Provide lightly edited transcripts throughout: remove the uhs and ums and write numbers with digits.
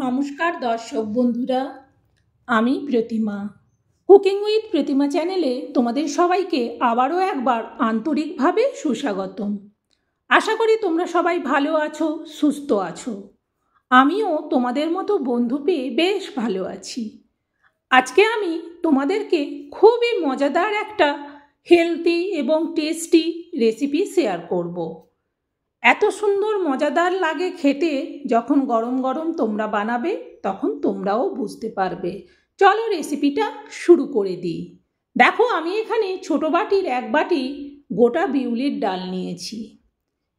নমস্কার দর্শক বন্ধুরা, আমি প্রতিমা। কুকিং উইথ প্রতিমা চ্যানেলে তোমাদের সবাইকে আবারও একবার আন্তরিকভাবে সুস্বাগতম। আশা করি তোমরা সবাই ভালো আছো, সুস্থ আছো। আমিও তোমাদের মতো বন্ধু পেয়ে বেশ ভালো আছি। আজকে আমি তোমাদেরকে খুবই মজাদার একটা হেলদি এবং টেস্টি রেসিপি শেয়ার করব। এত সুন্দর মজাদার লাগে খেতে, যখন গরম গরম তোমরা বানাবে তখন তোমরাও বুঝতে পারবে। চলো রেসিপিটা শুরু করে দিই। দেখো, আমি এখানে ছোট বাটির 1 বাটি গোটা বিউলির ডাল নিয়েছি।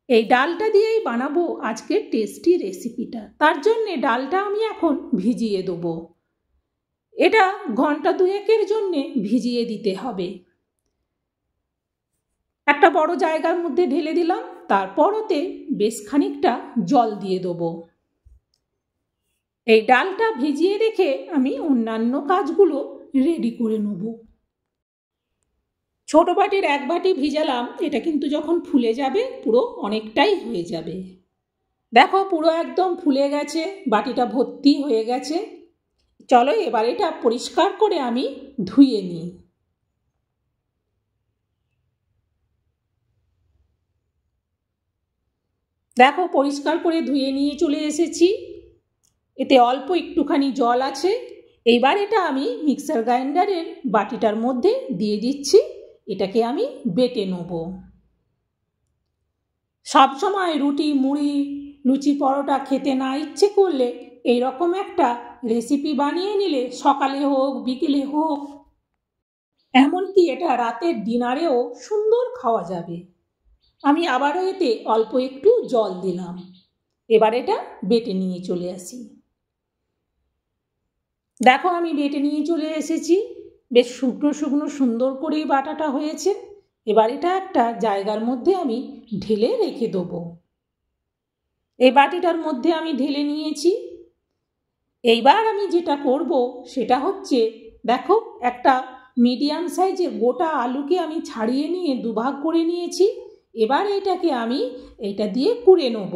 এই ডালটা দিয়েই বানাবো আজকের টেস্টি রেসিপিটা। তার জন্যে ডালটা আমি এখন ভিজিয়ে দেবো। এটা ঘন্টা 2-1 জন্যে ভিজিয়ে দিতে হবে। একটা বড় জায়গার মধ্যে ঢেলে দিলাম, তারপর ওতে বেশ খানিকটা জল দিয়ে দেবো। এই ডালটা ভিজিয়ে রেখে আমি অন্যান্য কাজগুলো রেডি করে নেব। ছোট বাটির 1 বাটি ভিজালাম, এটা কিন্তু যখন ফুলে যাবে পুরো অনেকটাই হয়ে যাবে। দেখো, পুরো একদম ফুলে গেছে, বাটিটা ভর্তি হয়ে গেছে। চলো এবার এটা পরিষ্কার করে আমি ধুয়ে নিই। দেখো, পরিষ্কার করে ধুয়ে নিয়ে চলে এসেছি। এতে অল্প একটুখানি জল আছে। এইবার এটা আমি মিক্সার গ্রাইন্ডারের বাটিটার মধ্যে দিয়ে দিচ্ছি। এটাকে আমি বেটে নেব। সবসময় রুটি, মুড়ি, লুচি, পরোটা খেতে না ইচ্ছে করলে এইরকম একটা রেসিপি বানিয়ে নিলে সকালে হোক, বিকেলে হোক, এমনকি এটা রাতের ডিনারেও সুন্দর খাওয়া যাবে। আমি আবারও এতে অল্প একটু জল দিলাম। এবার এটা বেটে নিয়ে চলে আসি। দেখো, আমি বেটে নিয়ে চলে এসেছি। বেশ শুকনো শুকনো সুন্দর করেই বাটাটা হয়েছে। এবার এটা একটা জায়গার মধ্যে আমি ঢেলে রেখে দেবো। এই বাটিটার মধ্যে আমি ঢেলে নিয়েছি। এইবার আমি যেটা করব সেটা হচ্ছে, দেখো, একটা মিডিয়াম সাইজের গোটা আলুকে আমি ছাড়িয়ে নিয়ে 2 ভাগ করে নিয়েছি। এবার এটাকে আমি এইটা দিয়ে কুড়ে নেব।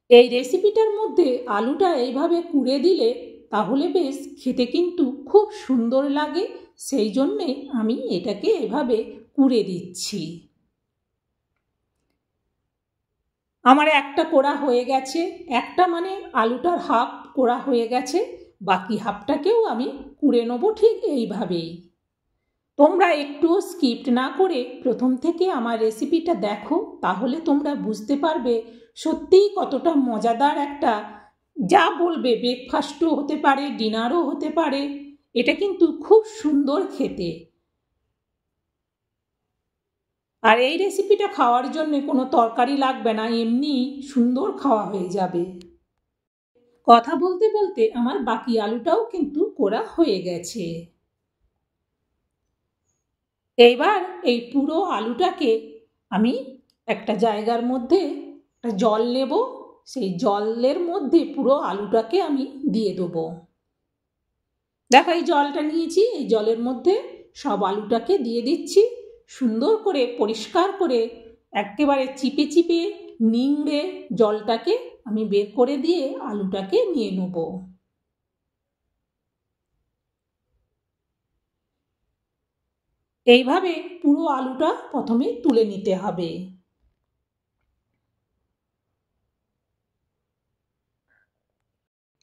এই রেসিপিটার মধ্যে আলুটা এইভাবে কুড়ে দিলে তাহলে বেশ খেতে কিন্তু খুব সুন্দর লাগে। সেই জন্যে আমি এটাকে এভাবে কুড়ে দিচ্ছি। আমার একটা কোড়া হয়ে গেছে, একটা মানে আলুটার হাফ কোড়া হয়ে গেছে। বাকি হাফটাকেও আমি কুড়ে নেব ঠিক এইভাবেই। তোমরা একটুও স্কিপ্ট না করে প্রথম থেকে আমার রেসিপিটা দেখো, তাহলে তোমরা বুঝতে পারবে সত্যিই কতটা মজাদার একটা, যা বলবে ব্রেকফাস্টও হতে পারে, ডিনারও হতে পারে। এটা কিন্তু খুব সুন্দর খেতে। আর এই রেসিপিটা খাওয়ার জন্য কোনো তরকারি লাগবে না, এমনি সুন্দর খাওয়া হয়ে যাবে। কথা বলতে বলতে আমার বাকি আলুটাও কিন্তু কোড়া হয়ে গেছে। এইবার এই পুরো আলুটাকে আমি একটা জায়গার মধ্যে একটা জল নেব। সেই জলের মধ্যে পুরো আলুটাকে আমি দিয়ে দেবো। দেখো, এই জলটা নিয়েছি, এই জলের মধ্যে সব আলুটাকে দিয়ে দিচ্ছি। সুন্দর করে পরিষ্কার করে একেবারে চিপে চিপে নিংড়ে জলটাকে আমি বের করে দিয়ে আলুটাকে নিয়ে নেব। এইভাবে পুরো আলুটা প্রথমে তুলে নিতে হবে।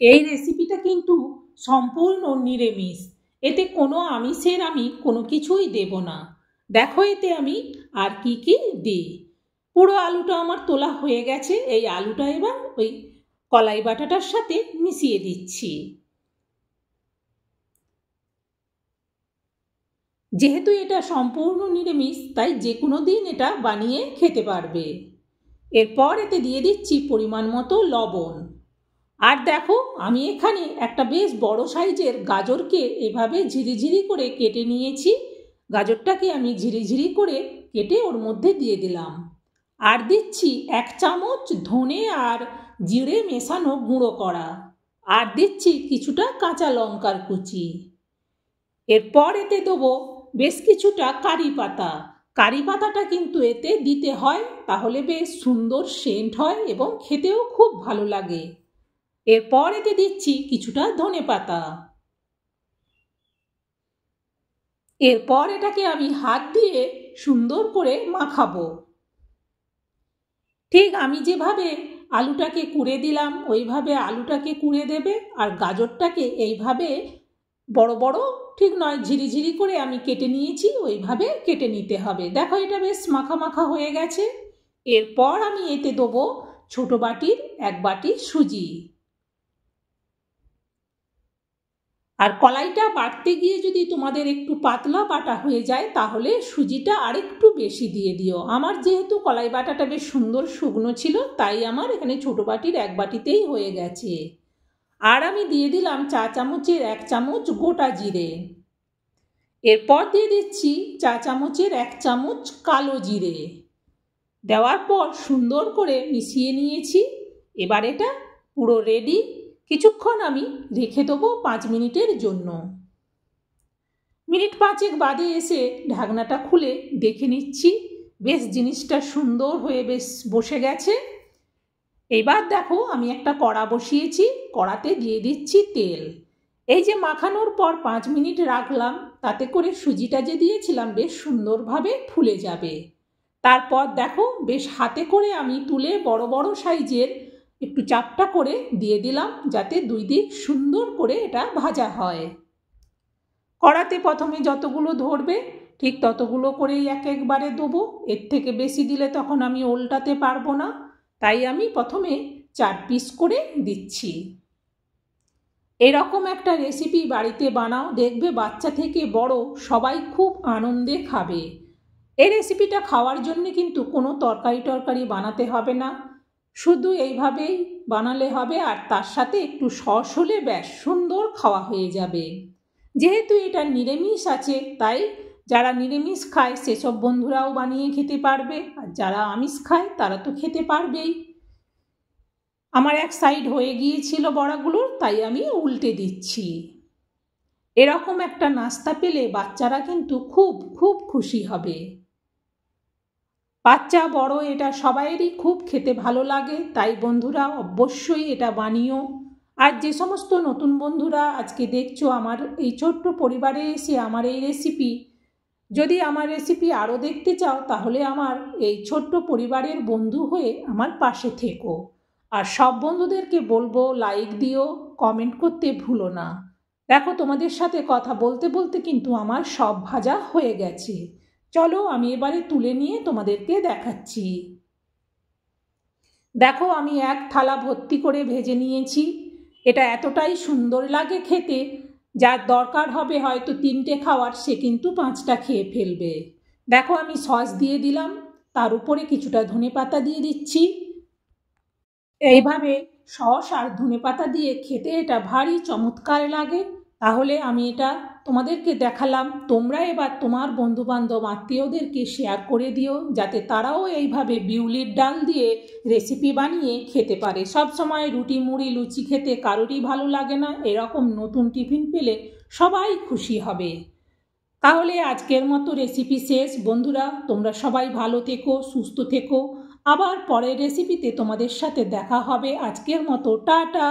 এই রেসিপিটা কিন্তু সম্পূর্ণ নিরামিষ। এতে কোনো আমিষের আমি কোনো কিছুই দেব না। দেখো এতে আমি আর কি কি দিই। পুরো আলুটা আমার তোলা হয়ে গেছে। এই আলুটা এবার ওই কলাই বাটাটার সাথে মিশিয়ে দিচ্ছি। যেহেতু এটা সম্পূর্ণ নিরামিষ, তাই যে কোনো দিন এটা বানিয়ে খেতে পারবে। এরপর এতে দিয়ে দিচ্ছি পরিমাণ মতো লবণ। আর দেখো, আমি এখানে একটা বেশ বড় সাইজের গাজরকে এভাবে ঝিরিঝিরি করে কেটে নিয়েছি। গাজরটাকে আমি ঝিরিঝিরি করে কেটে ওর মধ্যে দিয়ে দিলাম। আর দিচ্ছি 1 চামচ ধনে আর জিরে মেশানো গুঁড়ো করা। আর দিচ্ছি কিছুটা কাঁচা লঙ্কার কুচি। এরপর এতে দেবো বেশ কিছুটা কারি পাতা। কারি পাতাটা কিন্তু এতে দিতে হয়, তাহলে বেশ সুন্দর সেন্ট হয় এবং খেতেও খুব ভালো লাগে। এরপর এতে দিচ্ছি কিছুটা ধনেপাতা। এরপর এটাকে আমি হাত দিয়ে সুন্দর করে মাখাবো। ঠিক আমি যেভাবে আলুটাকে কুড়ে দিলাম ওইভাবে আলুটাকে কুড়ে দেবে, আর গাজরটাকে এইভাবে বড় বড় ঠিক নয়, ঝিরিঝিরি করে আমি কেটে নিয়েছি, ওইভাবে কেটে নিতে হবে। দেখো এটা বেশ মাখা মাখা হয়ে গেছে। এরপর আমি এতে দেবো ছোট বাটির 1 বাটি সুজি। আর কলাইটা বাটতে গিয়ে যদি তোমাদের একটু পাতলা বাটা হয়ে যায় তাহলে সুজিটা আরেকটু বেশি দিয়ে দিও। আমার যেহেতু কলাই বাটাটা বেশ সুন্দর শুকনো ছিল তাই আমার এখানে ছোট বাটির 1 বাটিতেই হয়ে গেছে। আর আমি দিয়ে দিলাম চা চামচের 1 চামচ গোটা জিরে। এরপর দিয়ে দিচ্ছি চা চামচের 1 চামচ কালো জিরে। দেওয়ার পর সুন্দর করে মিশিয়ে নিয়েছি। এবার এটা পুরো রেডি। কিছুক্ষণ আমি রেখে দেবো 5 মিনিটের জন্য। মিনিট 5 বাদে এসে ঢাকনাটা খুলে দেখে নিচ্ছি, বেশ জিনিসটা সুন্দর হয়ে বেশ বসে গেছে। এবার দেখো আমি একটা কড়া বসিয়েছি, কড়াতে দিয়ে দিচ্ছি তেল। এই যে মাখানোর পর 5 মিনিট রাখলাম, তাতে করে সুজিটা যে দিয়েছিলাম বেশ সুন্দরভাবে ফুলে যাবে। তারপর দেখো বেশ হাতে করে আমি তুলে বড় বড় সাইজের একটু চাপটা করে দিয়ে দিলাম, যাতে 2 দিক সুন্দর করে এটা ভাজা হয়। কড়াতে প্রথমে যতগুলো ধরবে ঠিক ততগুলো করেই একবারে দেবো। এর থেকে বেশি দিলে তখন আমি উল্টাতে পারবো না, তাই আমি প্রথমে 4 পিস করে দিচ্ছি। এরকম একটা রেসিপি বাড়িতে বানাও, দেখবে বাচ্চা থেকে বড় সবাই খুব আনন্দে খাবে। এই রেসিপিটা খাওয়ার জন্য কিন্তু কোনো তরকারি বানাতে হবে না, শুধু এইভাবেই বানালে হবে। আর তার সাথে একটু সস হলে ব্যাস সুন্দর খাওয়া হয়ে যাবে। যেহেতু এটা নিরামিষ আছে তাই যারা নিরামিষ খায় সেসব বন্ধুরাও বানিয়ে খেতে পারবে, আর যারা আমিষ খায় তারা তো খেতে পারবেই। আমার এক সাইড হয়ে গিয়েছিল বড়াগুলোর, তাই আমি উল্টে দিচ্ছি। এরকম একটা নাস্তা পেলে বাচ্চারা কিন্তু খুব খুব খুশি হবে। বাচ্চা বড় এটা সবাইয়েরই খুব খেতে ভালো লাগে, তাই বন্ধুরা অবশ্যই এটা বানিও। আর যে সমস্ত নতুন বন্ধুরা আজকে দেখছো আমার এই ছোট্ট পরিবারে এসে আমার এই রেসিপি, যদি আমার রেসিপি আরও দেখতে চাও তাহলে আমার এই ছোট্ট পরিবারের বন্ধু হয়ে আমার পাশে থেকো। আর সব বন্ধুদেরকে বলবো লাইক দিও, কমেন্ট করতে ভুলো না। দেখো তোমাদের সাথে কথা বলতে বলতে কিন্তু আমার সব ভাজা হয়ে গেছে। চলো আমি এবারে তুলে নিয়ে তোমাদেরকে দেখাচ্ছি। দেখো আমি 1 থালা ভর্তি করে ভেজে নিয়েছি। এটা এতটাই সুন্দর লাগে খেতে, যার দরকার হবে হয়তো 3টে খাওয়ার সে কিন্তু 5টা খেয়ে ফেলবে। দেখো আমি সস দিয়ে দিলাম, তার উপরে কিছুটা ধনেপাতা দিয়ে দিচ্ছি। এইভাবে সস আর ধনেপাতা দিয়ে খেতে এটা ভারী চমৎকার লাগে। তাহলে আমি এটা তোমাদেরকে দেখালাম, তোমরা এবার তোমার বন্ধুবান্ধব আত্মীয়দেরকে শেয়ার করে দিও, যাতে তারাও এইভাবে বিউলির ডাল দিয়ে রেসিপি বানিয়ে খেতে পারে। সব সময় রুটি মুড়ি লুচি খেতে কারোরই ভালো লাগে না, এরকম নতুন টিফিন পেলে সবাই খুশি হবে। তাহলে আজকের মতো রেসিপি শেষ। বন্ধুরা তোমরা সবাই ভালো থেকো, সুস্থ থেকো। আবার পরের রেসিপিতে তোমাদের সাথে দেখা হবে। আজকের মতো টাটা।